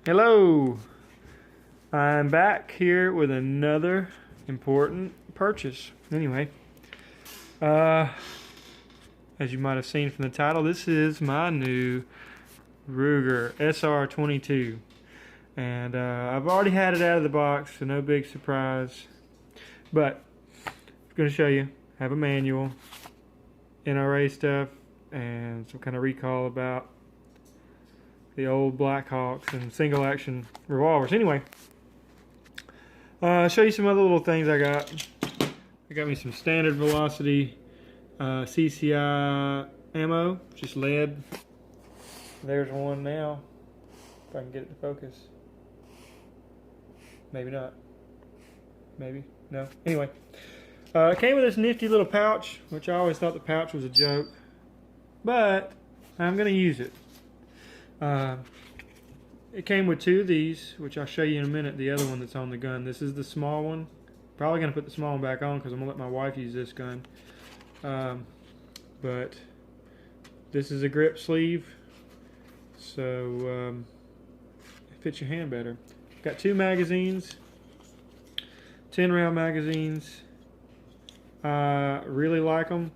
Hello, I'm back here with another important purchase. Anyway, as you might have seen from the title, this is my new Ruger SR22, and I've already had it out of the box, so no big surprise. But I'm going to show you. I have a manual, NRA stuff, and some kind of recall about the old Blackhawks and single action revolvers. Anyway, I'll show you some other little things I got. I got me some standard velocity CCI ammo, just lead. There's one now, if I can get it to focus. Maybe not. Maybe, no. Anyway, it came with this nifty little pouch, which I always thought the pouch was a joke, but I'm going to use it. It came with two of these, which I'll show you in a minute, the other one that's on the gun. This is the small one. Probably going to put the small one back on because I'm going to let my wife use this gun. But this is a grip sleeve, so it fits your hand better. Got two magazines, 10-round magazines. Really like them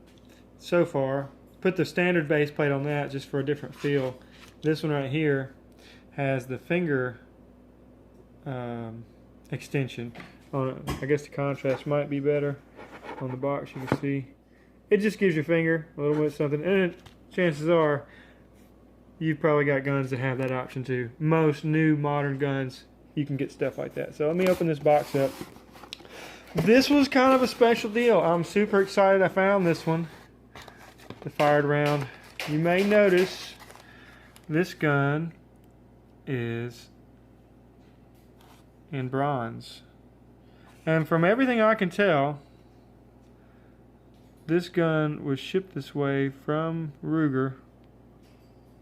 so far. Put the standard base plate on that just for a different feel. This one right here has the finger extension on it. I guess the contrast might be better on the box. You can see it just gives your finger a little bit something, and chances are you've probably got guns that have that option too. Most new modern guns, you can get stuff like that. So let me open this box up. This was kind of a special deal. I'm super excited I found this one, the fired round. You may notice this gun is in bronze, and from everything I can tell, this gun was shipped this way from Ruger.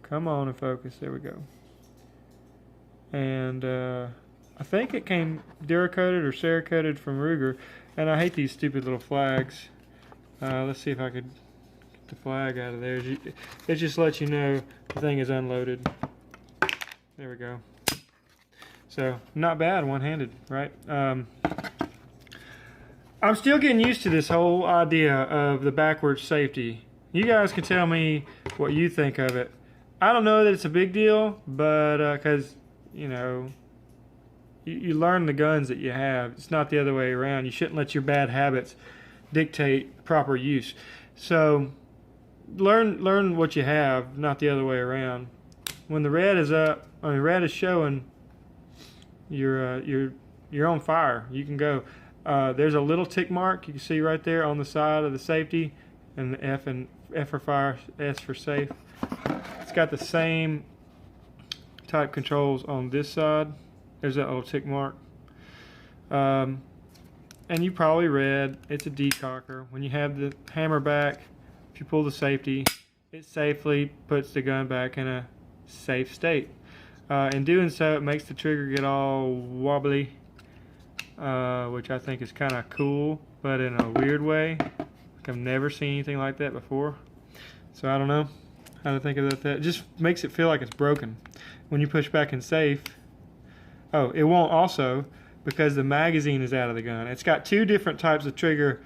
Come on and focus, there we go. And I think it came Duracoated or Cerakoted from Ruger, and I hate these stupid little flags. Let's see if I could get the flag out of there. It just lets you know the thing is unloaded. There we go. So, not bad, one-handed, right? I'm still getting used to this whole idea of the backwards safety. You guys can tell me what you think of it. I don't know that it's a big deal, but because, you know, you learn the guns that you have. It's not the other way around. You shouldn't let your bad habits dictate proper use. So, learn what you have, not the other way around. When the red is up, I mean, red is showing, you're on fire. You can go. There's a little tick mark you can see right there on the side of the safety, and the F for fire, S for safe. It's got the same type controls on this side. There's that little tick mark. And you probably read it's a decocker. When you have the hammer back, if you pull the safety, it safely puts the gun back in a safe state. In doing so, it makes the trigger get all wobbly, which I think is kind of cool, but in a weird way. I've never seen anything like that before, so I don't know how to think about that. It just makes it feel like it's broken. When you push back in safe, oh, it won't also, because the magazine is out of the gun. It's got two different types of trigger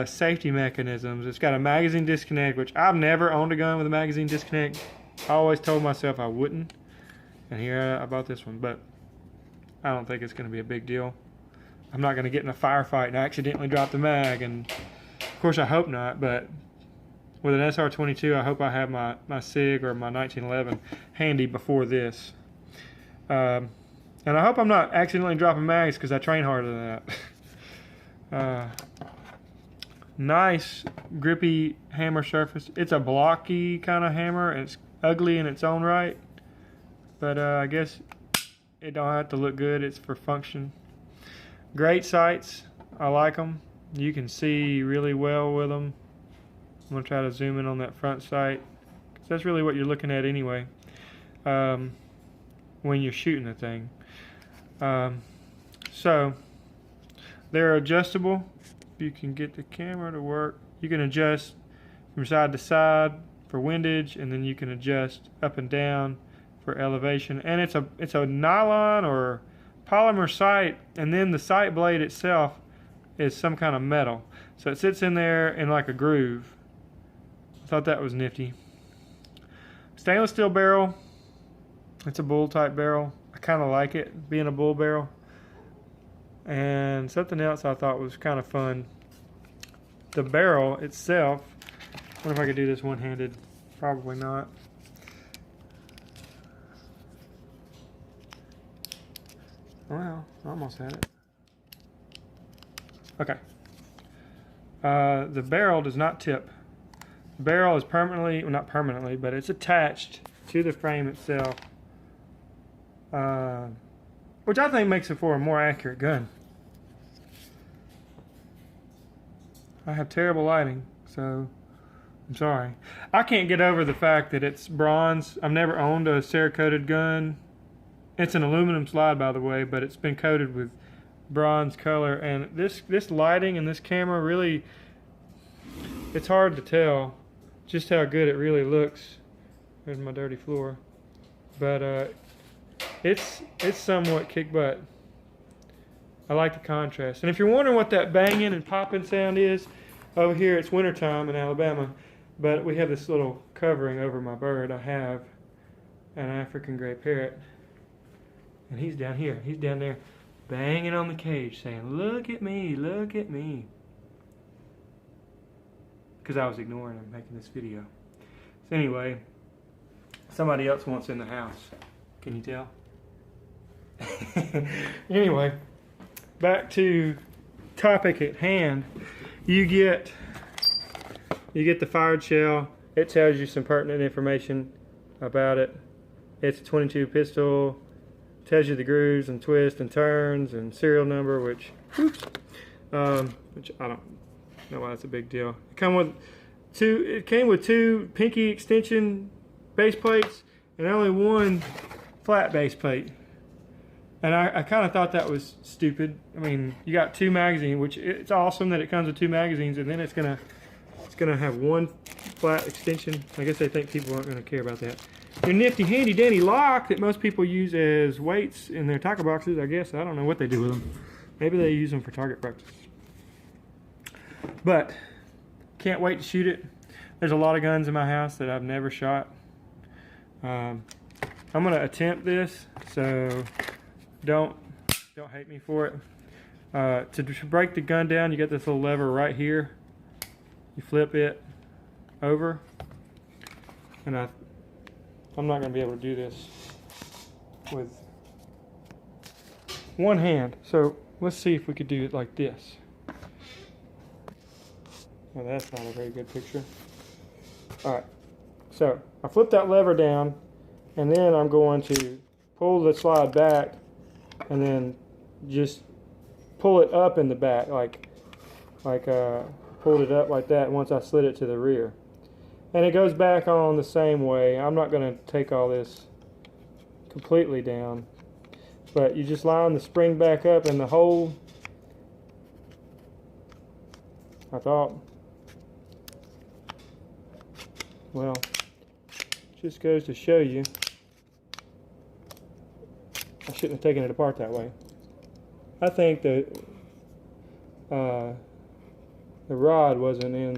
safety mechanisms. It's got a magazine disconnect, which I've never owned a gun with a magazine disconnect. I always told myself I wouldn't, and here I bought this one, but I don't think it's going to be a big deal. I'm not going to get in a firefight and accidentally drop the mag, and of course I hope not, but with an SR22 I hope I have my SIG or my 1911 handy before this. And I hope I'm not accidentally dropping mags because I train harder than that. Nice grippy hammer surface. It's a blocky kind of hammer, and it's ugly in its own right, but I guess it don't have to look good. It's for function. Great sights. I like them. You can see really well with them. I'm going to try to zoom in on that front sight, because that's really what you're looking at anyway when you're shooting the thing. So they're adjustable. You can get the camera to work. You can adjust from side to side for windage, and then you can adjust up and down for elevation. And it's a nylon or polymer sight, and then the sight blade itself is some kind of metal. So it sits in there in like a groove. I thought that was nifty. Stainless steel barrel. It's a bull type barrel. I kind of like it being a bull barrel. And something else I thought was kind of fun. The barrel itself. I wonder if I could do this one-handed. Probably not. Well, I almost had it. Okay. The barrel does not tip. The barrel is permanently, well, not permanently, but it's attached to the frame itself. Which I think makes it for a more accurate gun. I have terrible lighting, so I'm sorry. I can't get over the fact that it's bronze. I've never owned a Cerakoted gun. It's an aluminum slide, by the way, but it's been coated with bronze color. And this lighting and this camera really, it's hard to tell just how good it really looks. There's my dirty floor. But it's somewhat kick butt. I like the contrast. And if you're wondering what that banging and popping sound is, over here it's wintertime in Alabama, but we have this little covering over my bird. I have an African gray parrot, and he's down here. He's down there banging on the cage saying, "Look at me, look at me." Because I was ignoring him making this video. So anyway, somebody else wants in the house. Can you tell? Anyway, back to topic at hand. You get the fired shell. It tells you some pertinent information about it. It's a 22 pistol. Tells you the grooves and twists and turns and serial number, which I don't know why that's a big deal. It came with two pinky extension base plates and only one flat base plate. And I kind of thought that was stupid. I mean, you got two magazines, which it's awesome that it comes with two magazines, and then it's gonna have one flat extension. I guess they think people aren't gonna care about that. Your nifty handy dandy lock that most people use as weights in their tackle boxes, I guess. I don't know what they do with them. Maybe they use them for target practice. But can't wait to shoot it. There's a lot of guns in my house that I've never shot. I'm gonna attempt this, so don't hate me for it. To break the gun down, you got this little lever right here. You flip it over, and I'm not going to be able to do this with one hand. So let's see if we could do it like this. Well, that's not a very good picture. All right. So I flip that lever down, and then I'm going to pull the slide back, and then just pull it up in the back, like pulled it up like that once I slid it to the rear. And it goes back on the same way. I'm not going to take all this completely down, but you just line the spring back up in the hole. I thought, well, just goes to show you, I shouldn't have taken it apart that way. I think that the rod wasn't in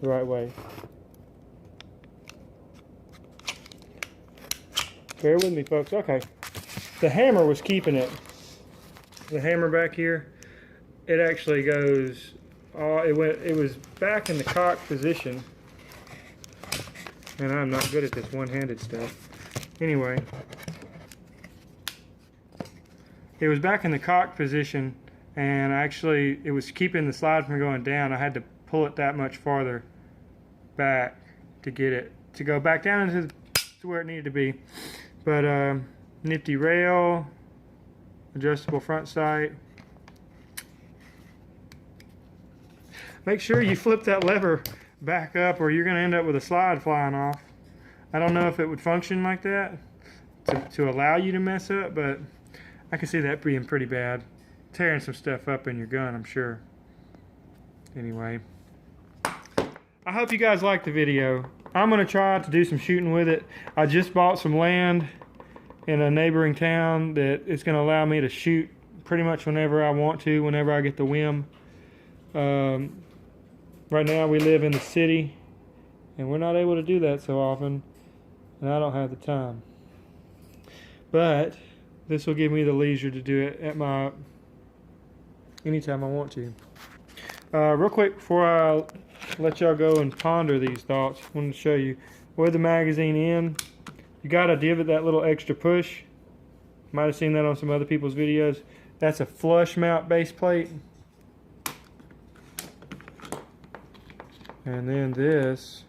the right way. Bear with me, folks. Okay. The hammer was keeping it. The hammer back here, it actually goes, it was back in the cock position. And I'm not good at this one-handed stuff. Anyway, it was back in the cock position, and actually it was keeping the slide from going down. I had to pull it that much farther back to get it to go back down into to where it needed to be. But nifty rail, adjustable front sight. Make sure you flip that lever back up, or you're going to end up with a slide flying off. I don't know if it would function like that to allow you to mess up, but I can see that being pretty bad. Tearing some stuff up in your gun, I'm sure. Anyway, I hope you guys liked the video. I'm gonna try to do some shooting with it. I just bought some land in a neighboring town that is gonna allow me to shoot pretty much whenever I want to, whenever I get the whim. Right now we live in the city and we're not able to do that so often, and I don't have the time. But this will give me the leisure to do it at my anytime I want to. Real quick before I let y'all go and ponder these thoughts, I wanted to show you with the magazine in, you gotta give it that little extra push. Might have seen that on some other people's videos. That's a flush mount base plate. And then this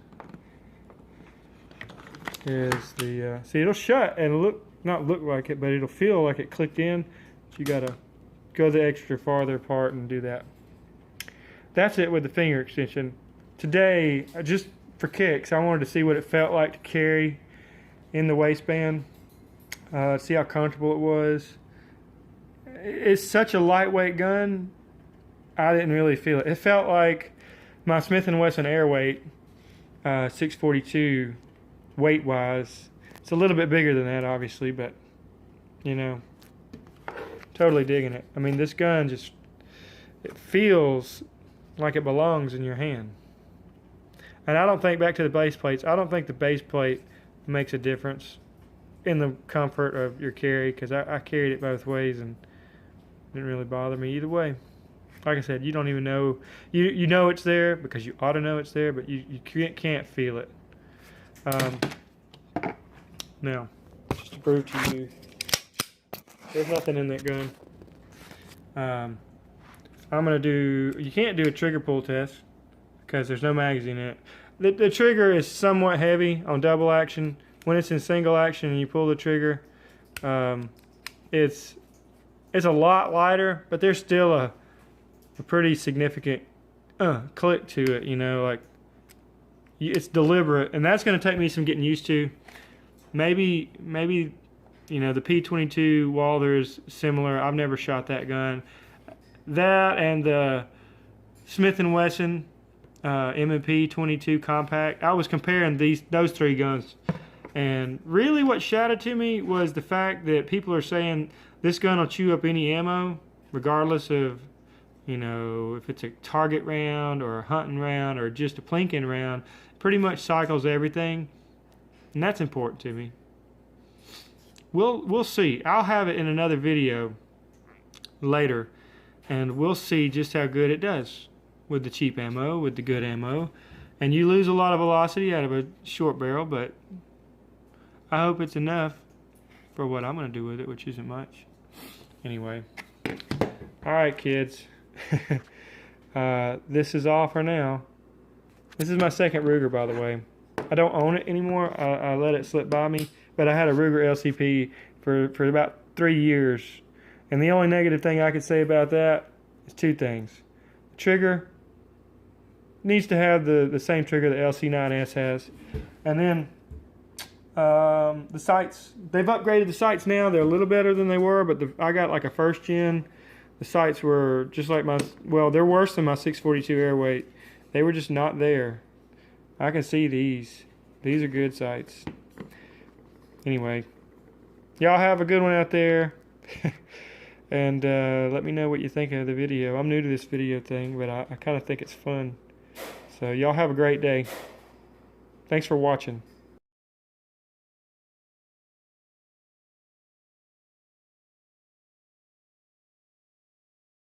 is the, see, it'll shut and not look like it, but it'll feel like it clicked in. So you gotta go the extra farther apart and do that. That's it with the finger extension. Today, just for kicks, I wanted to see what it felt like to carry in the waistband. See how comfortable it was. It's such a lightweight gun, I didn't really feel it. It felt like my Smith & Wesson Airweight 642 weight-wise. It's a little bit bigger than that, obviously, but, you know, totally digging it. I mean, this gun just, it feels like it belongs in your hand. And I don't think, back to the base plates, I don't think the base plate makes a difference in the comfort of your carry, because I carried it both ways and it didn't really bother me either way. Like I said, you don't even know, you know it's there because you ought to know it's there, but you can't feel it. Now, just to prove to you, there's nothing in that gun. I'm going to do, you can't do a trigger pull test because there's no magazine in it. The trigger is somewhat heavy on double action. When it's in single action and you pull the trigger, it's a lot lighter, but there's still a pretty significant click to it, you know, like it's deliberate, and that's going to take me some getting used to. Maybe you know, the P22 Walther's similar. I've never shot that gun. That and the Smith & Wesson M&P 22 compact. I was comparing those three guns, and really what shouted to me was the fact that people are saying this gun will chew up any ammo, regardless of, you know, if it's a target round or a hunting round or just a plinking round. Pretty much cycles everything, and that's important to me. We'll see. I'll have it in another video later, and we'll see just how good it does with the cheap ammo, with the good ammo. And you lose a lot of velocity out of a short barrel, but I hope it's enough for what I'm going to do with it, which isn't much. Anyway, alright kids, this is all for now. This is my second Ruger, by the way. I don't own it anymore. I let it slip by me, but I had a Ruger LCP for about 3 years, and the only negative thing I could say about that is two things. The trigger needs to have the same trigger the LC9S has, and then the sights, they've upgraded the sights now. They're a little better than they were, but I got like a first gen. The sights were just like well, they're worse than my 642 Airweight. They were just not there. I can see these. These are good sights. Anyway, y'all have a good one out there. And let me know what you think of the video. I'm new to this video thing, but I kind of think it's fun. So y'all have a great day. Thanks for watching.